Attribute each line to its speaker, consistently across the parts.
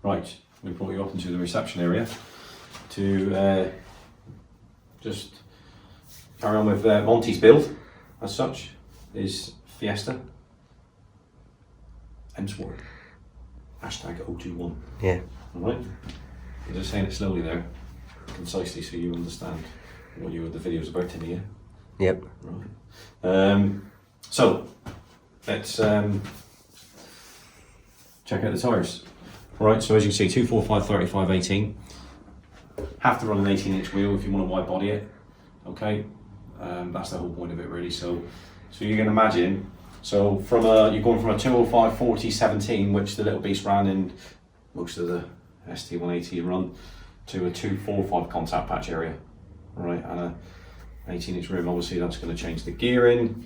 Speaker 1: Right, we brought you up into the reception area to just carry on with Monty's build, as such, is Fiesta M Sport, hashtag 021.
Speaker 2: Yeah.
Speaker 1: Alright, I'm just saying it slowly there, concisely, so you understand what the video's about, Timmy, yeah?
Speaker 2: Yep.
Speaker 1: Right. So, let's check out the tyres. Right, so as you can see, 245, 35, 18. Have to run an 18-inch wheel if you want to wide body it. Okay, that's the whole point of it, really. So you can imagine. So you're going from a 205, 40, 17, which the little beast ran in most of the ST180 run, to a 245 contact patch area. Right, and a 18-inch rim. Obviously, that's going to change the gearing,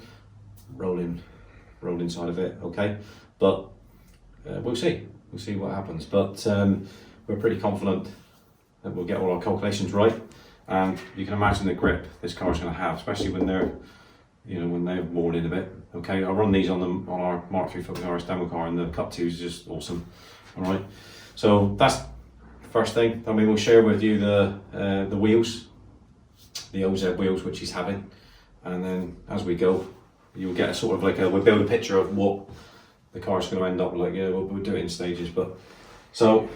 Speaker 1: rolling side of it. Okay, but we'll see. We'll see what happens, but we're pretty confident that we'll get all our calculations right. And you can imagine the grip this car is going to have, especially when they're worn in a bit. Okay, I'll run these on our Mark III RS demo car, and the Cup 2 is just awesome. All right, so that's the first thing. Then we will share with you the wheels, the OZ wheels which he's having, and then as we go, you'll get a sort of we'll build a picture of what the car's going to end up like. We'll do it in stages, but so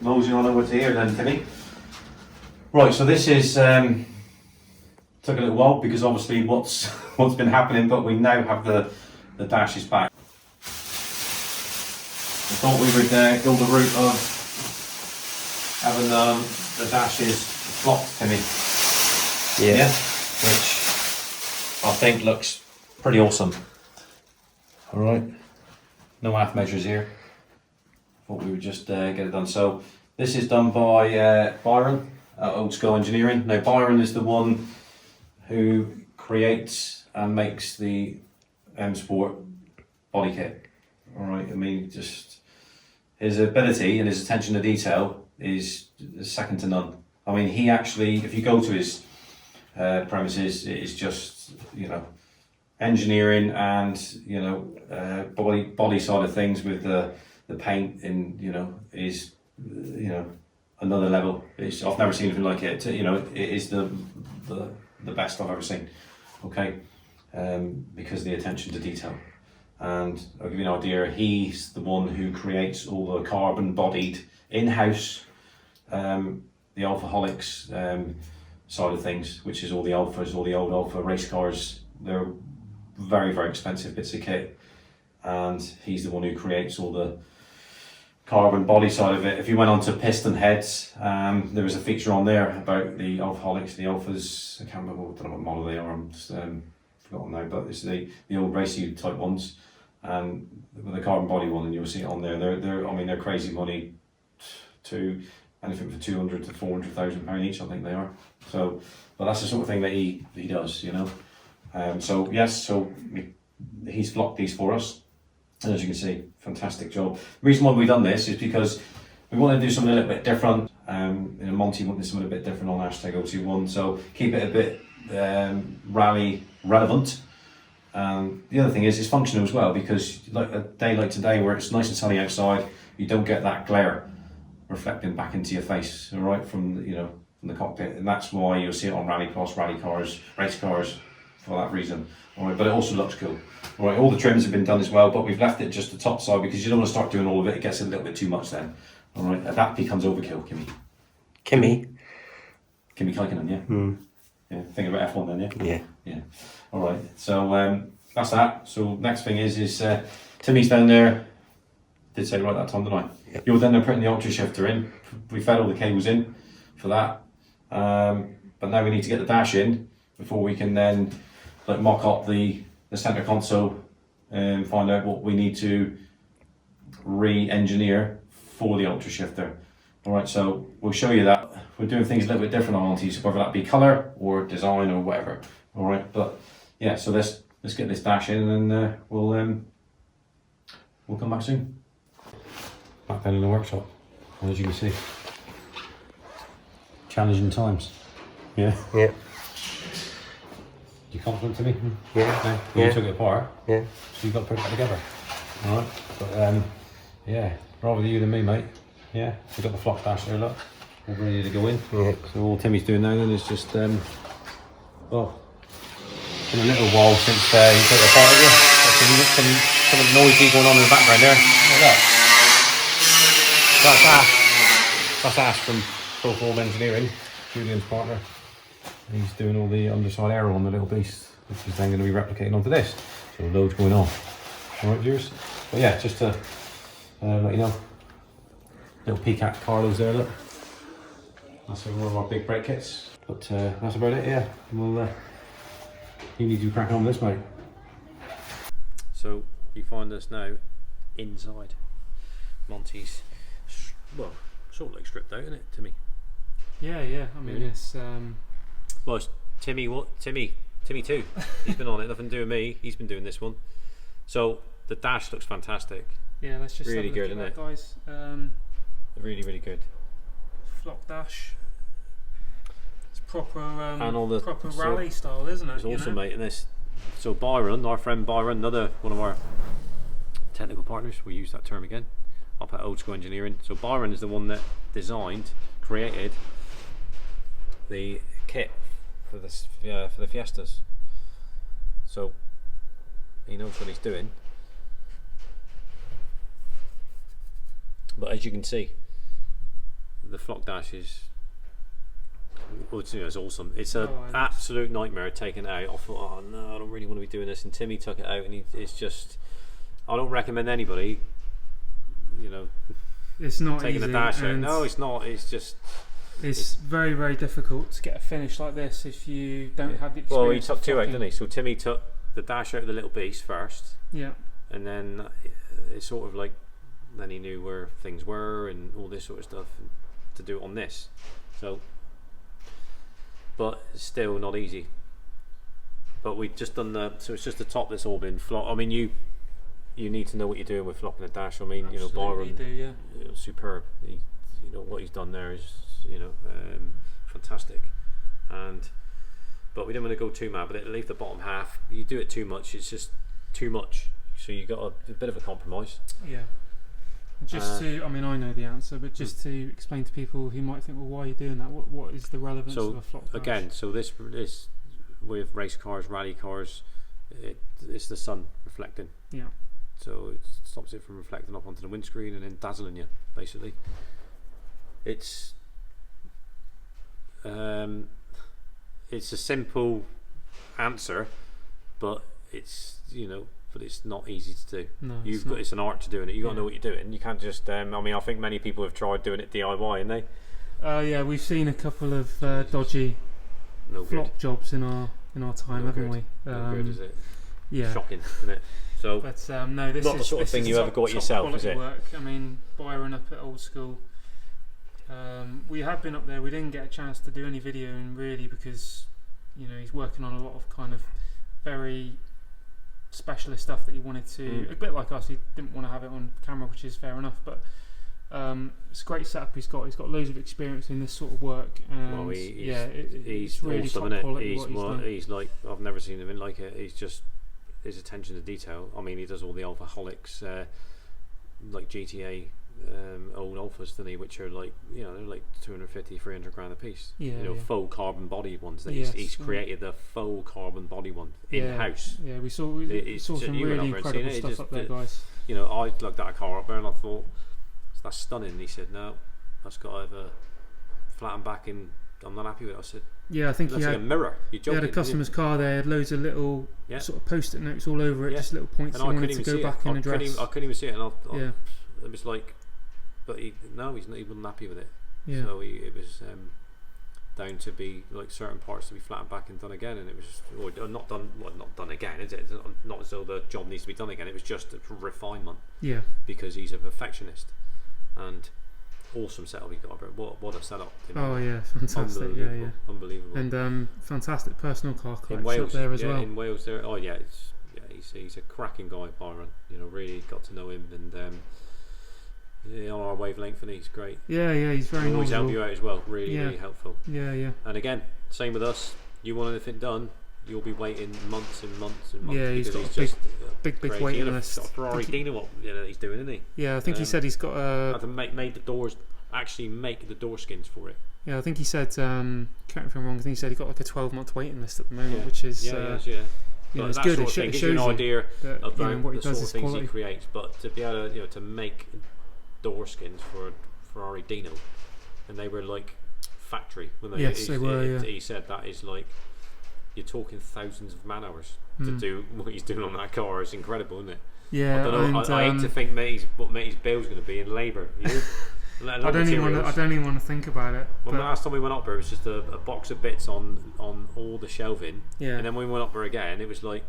Speaker 1: moseying on over to here then, Timmy. Right, so this is took a little while because obviously what's been happening, but we now have the dashes back. I thought we would go the route of having the dashes flopped, Timmy.
Speaker 2: Yeah.
Speaker 1: Which I think looks pretty awesome. All right, no half measures here. Thought we would just get it done. So this is done by Byron at Old School Engineering. Now Byron is the one who creates and makes the M Sport body kit. All right, I mean, just his ability and his attention to detail is second to none. I mean, he actually, if you go to his premises, it is just, engineering and body side of things with the paint, and is another level. I've never seen anything like it. It is the best I've ever seen. Okay, because of the attention to detail. And I'll give you an idea. He's the one who creates all the carbon bodied in-house the Alphaholics side of things, which is all the Alphas, all the old Alpha race cars. They're very, very expensive bits of kit, and he's the one who creates all the carbon body side of it. If you went on to piston heads, there was a feature on there about the Alphaholics, the Alphas. I can't remember, I don't know what model they are, I'm just forgotten now, but it's the old racing type ones, and with the carbon body one, and you'll see it on there. They're crazy money, to anything from 200 to 400,000 pound each, I think they are. So, but that's the sort of thing that he does, So yes, so he's flocked these for us, and as you can see, fantastic job. The reason why we've done this is because we want to do something a little bit different. Monty wanted something a bit different on hashtag 021, so keep it a bit rally relevant. The other thing is it's functional as well, because like a day like today where it's nice and sunny outside, you don't get that glare reflecting back into your face, all right, from the cockpit, and that's why you'll see it on rallycross, rally cars, race cars, for that reason. All right, but it also looks cool. All right, all the trims have been done as well, but we've left it just the top side because you don't want to start doing all of it. It gets a little bit too much then. All right, that becomes overkill, Kimmy Kaikkonen, yeah.
Speaker 2: Mm.
Speaker 1: Yeah, think about F1 then, yeah.
Speaker 2: Yeah.
Speaker 1: Yeah. All right, so that's that. So next thing is Timmy's down there. Did say right that time, didn't I?
Speaker 2: Yep.
Speaker 1: You're then putting the ultra shifter in. We fed all the cables in for that, but now we need to get the dash in before we can then mock up the center console and find out what we need to re-engineer for the ultra shifter. All right, so we'll show you that. We're doing things a little bit different on these, whether that be color or design or whatever. All right, but yeah, so let's get this dash in, and then we'll come back soon. Back down in the workshop, as you can see. Challenging times. Yeah.
Speaker 2: Yeah.
Speaker 1: You confident, Timmy?
Speaker 2: Yeah.
Speaker 1: You took it apart.
Speaker 2: Yeah.
Speaker 1: So you got to put it back together. All right. But yeah, rather you than me, mate. Yeah, we've got the flock dash there, look. All ready to go in. Yeah. So all Timmy's doing now then is just, well, it's been a little while since he took the apart again. Some noisy going on in the background there. Look at that. That's Ash from Pro Form Engineering, Julian's partner. And he's doing all the underside aero on the little beast, which is then going to be replicating onto this. So loads going on. Alright, viewers? But yeah, just to let you know. Little Peacock Carlos there, look. That's one of our big brake kits. But that's about it, yeah. We'll, you need to be cracking on with this, mate. So you find us now inside Monty's, well, sort of like stripped out, isn't it, Timmy?
Speaker 3: Yeah. I mean, it's
Speaker 1: well, it's Timmy too. He's been on it. Nothing to do with me. He's been doing this one. So the dash looks fantastic.
Speaker 3: Yeah, let's just
Speaker 1: really
Speaker 3: have a look
Speaker 1: good,
Speaker 3: at
Speaker 1: isn't
Speaker 3: that,
Speaker 1: it?
Speaker 3: Guys.
Speaker 1: Really good.
Speaker 3: Flock dash. It's proper
Speaker 1: and all the
Speaker 3: proper rally style, isn't it?
Speaker 1: It's awesome, mate. And this, so Byron, our friend Byron, another one of our technical partners. We use that term again. Up at Old School Engineering. So Byron is the one that designed, created the kit for this for the Fiestas. So he knows what he's doing. But as you can see, the flock dash is, well, it's awesome. It's an absolute nightmare taking it out. I thought, oh no, I don't really want to be doing this. And Timmy took it out, and it's just, I don't recommend anybody, you know,
Speaker 3: it's not
Speaker 1: taking
Speaker 3: easy,
Speaker 1: the dash out. No, it's not. It's just,
Speaker 3: it's very, very difficult to get a finish like this if you don't have the experience.
Speaker 1: Well, he took two out, didn't he? So Timmy took the dash out of the little beast first.
Speaker 3: Yeah.
Speaker 1: And then it's sort of like, then he knew where things were and all this sort of stuff to do it on this. So, but still not easy. But we've just done so it's just the top that's all been flock. I mean, you need to know what you're doing with flocking a dash. I mean,
Speaker 3: absolutely,
Speaker 1: Byron,
Speaker 3: do, yeah.
Speaker 1: Superb. What he's done there is, fantastic. But we didn't want to go too mad, but it'll leave the bottom half. You do it too much, it's just too much. So you got a bit of a compromise.
Speaker 3: Yeah. Just I mean, I know the answer, but just to explain to people who might think, well, why are you doing that? What is the relevance of a flock dash?
Speaker 1: Again, so this with race cars, rally cars, it's the sun reflecting.
Speaker 3: Yeah.
Speaker 1: So it stops it from reflecting up onto the windscreen and then dazzling you, basically. It's a simple answer, but it's but it's not easy to do.
Speaker 3: No,
Speaker 1: it's an art to doing it. You got to know what you're doing. You can't just. I mean, I think many people have tried doing it DIY, haven't they?
Speaker 3: Yeah, we've seen a couple of dodgy flock jobs in our time, haven't we?
Speaker 1: No good, is it?
Speaker 3: Yeah.
Speaker 1: Shocking, isn't it? So,
Speaker 3: but no, this
Speaker 1: not
Speaker 3: is
Speaker 1: the sort of thing you ever got yourself, is it?
Speaker 3: Work. I mean, Byron up at Old School. We have been up there. We didn't get a chance to do any videoing really because he's working on a lot of kind of very specialist stuff that he wanted to. A bit like us, he didn't want to have it on camera, which is fair enough. But it's a great setup he's got. He's got loads of experience in this sort of work. And
Speaker 1: he's
Speaker 3: really
Speaker 1: awesome,
Speaker 3: top quality.
Speaker 1: He's like, I've never seen him like it. He's just, his attention to detail. I mean, he does all the alphaholics, like GTA old alphas, doesn't he? Which are like, they're like 250, 300 grand a piece. Faux carbon body ones. That he's created the faux carbon body one in house.
Speaker 3: Yeah, we saw some really incredible stuff up there, guys.
Speaker 1: I looked at a car up there and I thought, that's stunning. And he said, no, that's got to have a flattened back and I'm not happy with it. I said,
Speaker 3: yeah, I think he had
Speaker 1: a mirror. He
Speaker 3: had a customer's car there, had loads of little sort of post-it notes all over it, just little points he wanted to go back and address.
Speaker 1: I couldn't even see it, and it was like, but he wasn't happy with it.
Speaker 3: Yeah.
Speaker 1: So it was down to be like certain parts to be flattened back and done again, and it was just, not done again, is it? It's not as though the job needs to be done again. It was just a refinement.
Speaker 3: Yeah.
Speaker 1: Because he's a perfectionist, and awesome setup he got. What a setup!
Speaker 3: Oh yeah, fantastic!
Speaker 1: Unbelievable.
Speaker 3: And fantastic personal car collection
Speaker 1: in Wales,
Speaker 3: up there as well.
Speaker 1: In Wales, there. Oh yeah, he's a cracking guy, Byron. Really got to know him, and on our wavelength, and he's great.
Speaker 3: Yeah, he's very
Speaker 1: always help you out as well. Really helpful.
Speaker 3: Yeah.
Speaker 1: And again, same with us. You want anything done,
Speaker 2: you'll be waiting months and months and months.
Speaker 3: Yeah, he's
Speaker 2: because
Speaker 3: got a
Speaker 2: just
Speaker 3: big
Speaker 2: crazy.
Speaker 3: waiting
Speaker 2: He's
Speaker 3: list.
Speaker 2: got a Ferrari Dino, what he's doing, isn't he?
Speaker 3: Yeah, I think he said he's got a.
Speaker 2: Had to made the doors, actually make the door skins for it.
Speaker 3: Yeah, I think he said. Correct me if I'm wrong. I think he said he got like a 12-month waiting list at the moment,
Speaker 2: Yeah.
Speaker 3: which is.
Speaker 2: Yeah.
Speaker 3: You know,
Speaker 2: But
Speaker 3: it's
Speaker 2: that
Speaker 3: good.
Speaker 2: sort of
Speaker 3: It
Speaker 2: thing gives
Speaker 3: shows
Speaker 2: you an idea
Speaker 3: that,
Speaker 2: about
Speaker 3: what he
Speaker 2: the
Speaker 3: does
Speaker 2: sort
Speaker 3: is
Speaker 2: of things
Speaker 3: quality.
Speaker 2: he creates. But to be able to, to make door skins for a Ferrari Dino, and they were like factory when they.
Speaker 3: Yes, they were. Yeah.
Speaker 2: He said that is like you're talking thousands of man hours to do what he's doing on that car. It's incredible, isn't it?
Speaker 3: Yeah,
Speaker 2: I don't know. I hate to think what Matey's bill's going to be in labour.
Speaker 3: I don't even want to think about it.
Speaker 2: Well, the last time we went up there, it was just a box of bits on all the shelving.
Speaker 3: Yeah.
Speaker 2: And then when we went up there again, it was like,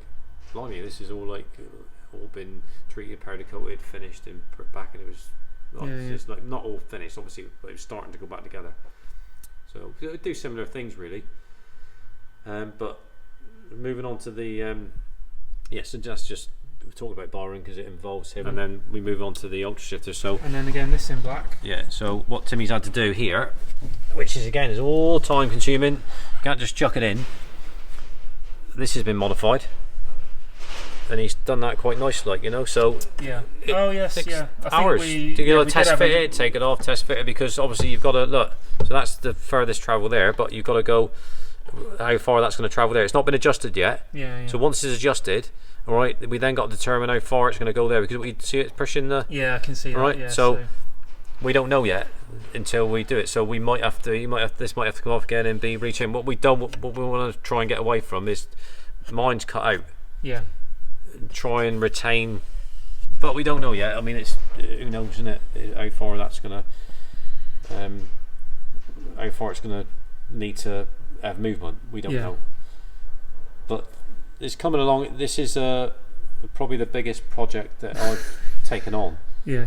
Speaker 2: blimey, this is all like all been treated, powder coated, finished, and put back, and it was just like not all finished, obviously, but it was starting to go back together. So we do similar things, really. But moving on to the so that's just. We talk about Byron because it involves him, and then we move on to the ultra shifter. So,
Speaker 3: and then again, this in black.
Speaker 2: Yeah. So what Timmy's had to do here, which is again is all time consuming, can't just chuck it in. This has been modified, and he's done that quite nicely, like, you know. So
Speaker 3: yeah. Oh yes, yeah.
Speaker 2: Hours to test fit it, take it off, test fit it, because obviously you've got to look. So that's the furthest travel there, but you've got to go how far that's going to travel there. It's not been adjusted yet.
Speaker 3: Yeah.
Speaker 2: So once it's adjusted. All right, we then got to determine how far it's going to go there, because we see it pushing the.
Speaker 3: Yeah, I can see that.
Speaker 2: Right,
Speaker 3: yeah,
Speaker 2: so we don't know yet until we do it. So we might have to. This might have to come off again and be reaching. What we want to try and get away from is mine's cut out.
Speaker 3: Yeah.
Speaker 2: Try and retain, but we don't know yet. I mean, it's who knows, isn't it? How far that's gonna, how far it's gonna need to have movement. We don't know, but. It's coming along. This is probably the biggest project that I've taken on.
Speaker 3: Yeah.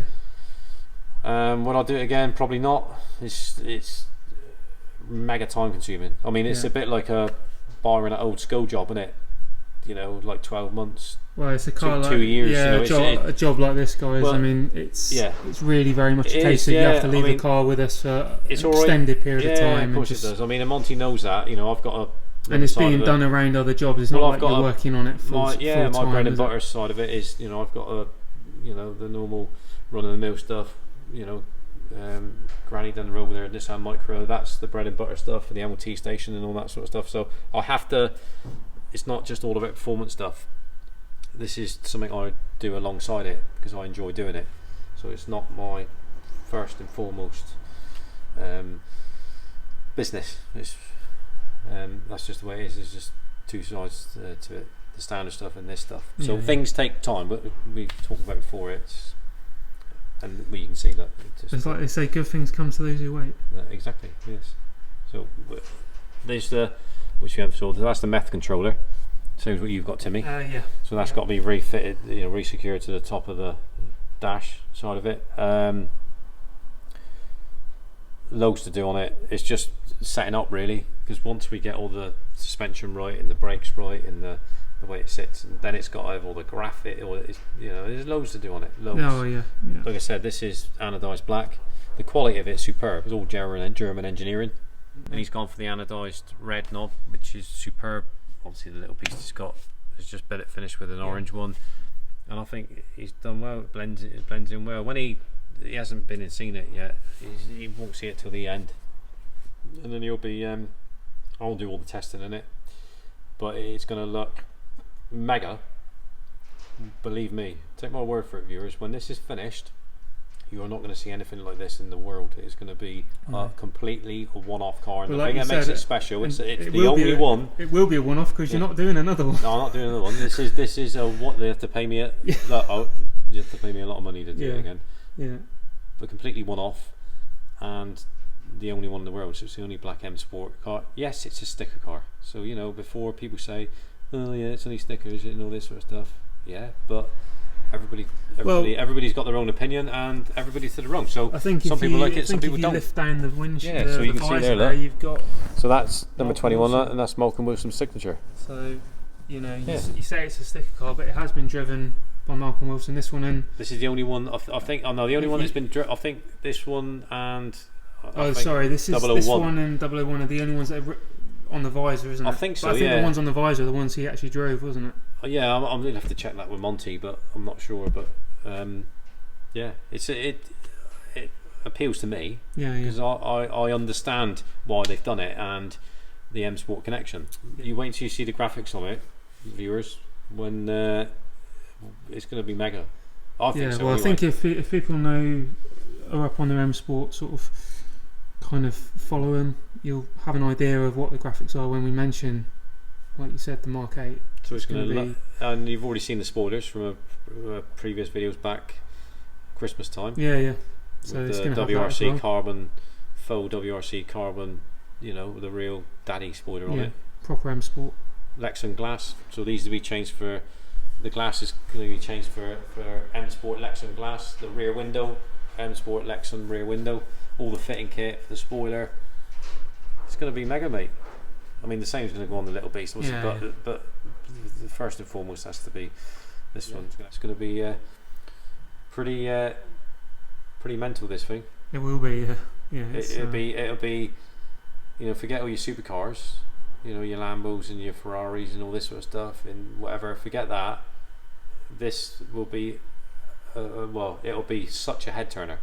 Speaker 2: Will I do it again? Probably not. It's mega time consuming. I mean, it's a bit like a Byron at old school job, isn't it? You know, like 12 months.
Speaker 3: Well, it's a car like
Speaker 2: 2 years.
Speaker 3: Yeah,
Speaker 2: you know,
Speaker 3: a job like this, guys.
Speaker 2: Well,
Speaker 3: I mean, it's really very much a case that you have to leave the car with us for an extended period of time.
Speaker 2: Of course it does. I mean, and Monty knows that. You know, I've got a.
Speaker 3: And it's being done around other jobs. It's not like you're working on it full time.
Speaker 2: My bread and butter side of it is, you know, I've got the normal run of the mill stuff. You know, Granny down the road with her Nissan Micro. That's the bread and butter stuff for the MOT station and all that sort of stuff. So I have to. It's not just all about performance stuff. This is something I do alongside it because I enjoy doing it. So it's not my first and foremost business. It's that's just the way it is. There's just two sides to it: the standard stuff and this stuff. So things take time, but we talked about it before. And you can see that.
Speaker 3: It's like they say, good things come to those who wait.
Speaker 2: Exactly. Yes. So there's which you have sold. That's the meth controller. Same as what you've got, Timmy.
Speaker 3: Yeah.
Speaker 2: So that's got to be refitted, resecured to the top of the dash side of it. Loads to do on it. It's just setting up, really, because once we get all the suspension right and the brakes right and the way it sits, and then it's got to have all the graphic. There's loads to do on it. Loads.
Speaker 3: Oh yeah.
Speaker 2: Like I said, this is anodised black. The quality of it's superb. It's all German engineering, and he's gone for the anodised red knob, which is superb. Obviously, the little piece he's got is just billet finished with an orange one, and I think he's done well. It blends in well. When he hasn't been and seen it yet, he won't see it till the end, and then he'll be. I'll do all the testing in it, but it's going to look mega. Believe me, take my word for it, viewers. When this is finished, you are not going to see anything like this in the world. It's going to be completely a one-off car, and the thing that makes it special, it's the only one.
Speaker 3: It will be a one-off because you're not doing another one.
Speaker 2: No, I'm not doing another one. This is a what they have to pay me. You have to pay me a lot of money to do it again.
Speaker 3: Yeah.
Speaker 2: But completely one-off, and the only one in the world. So it's the only black M Sport car. Yes, it's a sticker car. So before people say, "Oh yeah, it's only stickers," and all this sort of stuff. Yeah, but everybody's got their own opinion, and everybody's to the wrong. So
Speaker 3: I think
Speaker 2: some people like it, some people
Speaker 3: if you
Speaker 2: don't.
Speaker 3: Lift down the windshield.
Speaker 2: Yeah, so you can see there. Look.
Speaker 3: You've got.
Speaker 2: So that's number 21, and that's Malcolm Wilson's signature.
Speaker 3: So, you say it's a sticker car, but it has been driven by Malcolm Wilson. This one and
Speaker 2: this is the only one. I think. Oh no, the only one that's been. I think this one and.
Speaker 3: This one and 001 are the only ones that on the visor, isn't it?
Speaker 2: I think so.
Speaker 3: But I think
Speaker 2: yeah.
Speaker 3: the ones on the visor are the ones he actually drove, wasn't it?
Speaker 2: Yeah, I'm gonna have to check that with Monty, but I'm not sure. But yeah, it appeals to me
Speaker 3: Yeah,
Speaker 2: because I understand why they've done it and the M Sport connection. You wait till you see the graphics on it, viewers, when it's going to be mega. I think so.
Speaker 3: Well,
Speaker 2: anyway.
Speaker 3: I think if people are up on their M Sport sort of kind of following, you'll have an idea of what the graphics are when we mention, like you said, the Mark 8.
Speaker 2: So it's going to
Speaker 3: be,
Speaker 2: and you've already seen the spoilers from a previous videos back Christmas time.
Speaker 3: Yeah. So
Speaker 2: with
Speaker 3: it's
Speaker 2: the
Speaker 3: going to have that as
Speaker 2: WRC
Speaker 3: well.
Speaker 2: carbon, faux WRC carbon, with the real daddy spoiler on it.
Speaker 3: Proper M Sport.
Speaker 2: Lexan glass. So these to be changed for the glass is going to be changed for M Sport Lexan glass. The rear window, M Sport Lexan rear window. All the fitting kit for the spoiler. It's going to be mega, mate. I mean, the same is going to go on the Little Beast, but the first and foremost has to be this one. It's going to be pretty mental. This thing.
Speaker 3: It will be.
Speaker 2: It'll be. Forget all your supercars. Your Lambos and your Ferraris and all this sort of stuff and whatever. Forget that. This will be. It'll be such a head turner.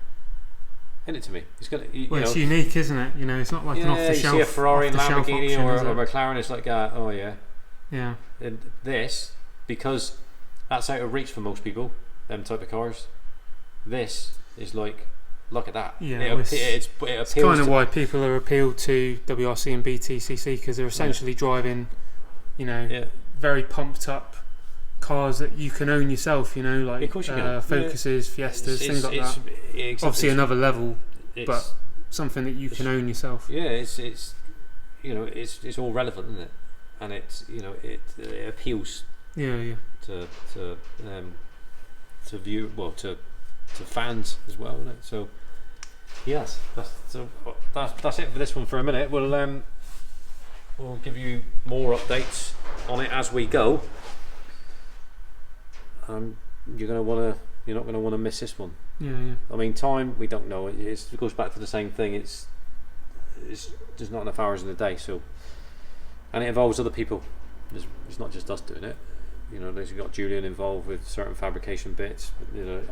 Speaker 2: Isn't it to me? It's gonna.
Speaker 3: It's unique, isn't it? It's not like an off the shelf.
Speaker 2: You see a Ferrari and Lamborghini
Speaker 3: option,
Speaker 2: or a McLaren, it's like that. Oh yeah.
Speaker 3: Yeah.
Speaker 2: And this, because that's out of reach for most people, them type of cars. This is like, look at that.
Speaker 3: Yeah.
Speaker 2: It appeals
Speaker 3: it's kind of why people are appealed to WRC and BTCC, because they're essentially driving, very pumped up cars that you can own yourself. Like Focuses, Fiestas, things like that.
Speaker 2: Exactly.
Speaker 3: Obviously another level, but something that you can own yourself.
Speaker 2: Yeah, it's all relevant, isn't it? And it's it appeals.
Speaker 3: Yeah.
Speaker 2: To view to fans as well, isn't it? So yes, that's it for this one for a minute. We'll give you more updates on it as we go. You're not gonna want to miss this one.
Speaker 3: Yeah.
Speaker 2: I mean, time, we don't know. It goes back to the same thing. It's there's not enough hours in the day, so, and it involves other people. It's not just us doing it. You've got Julian involved with certain fabrication bits.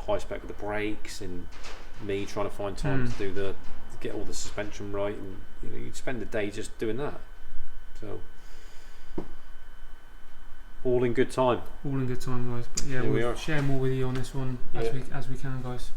Speaker 2: High spec with the brakes, and me trying to find time to get all the suspension right, and you'd spend the day just doing that. So. All in good time.
Speaker 3: All in good time, guys. But yeah, we'll share more with you on this one as we can, guys.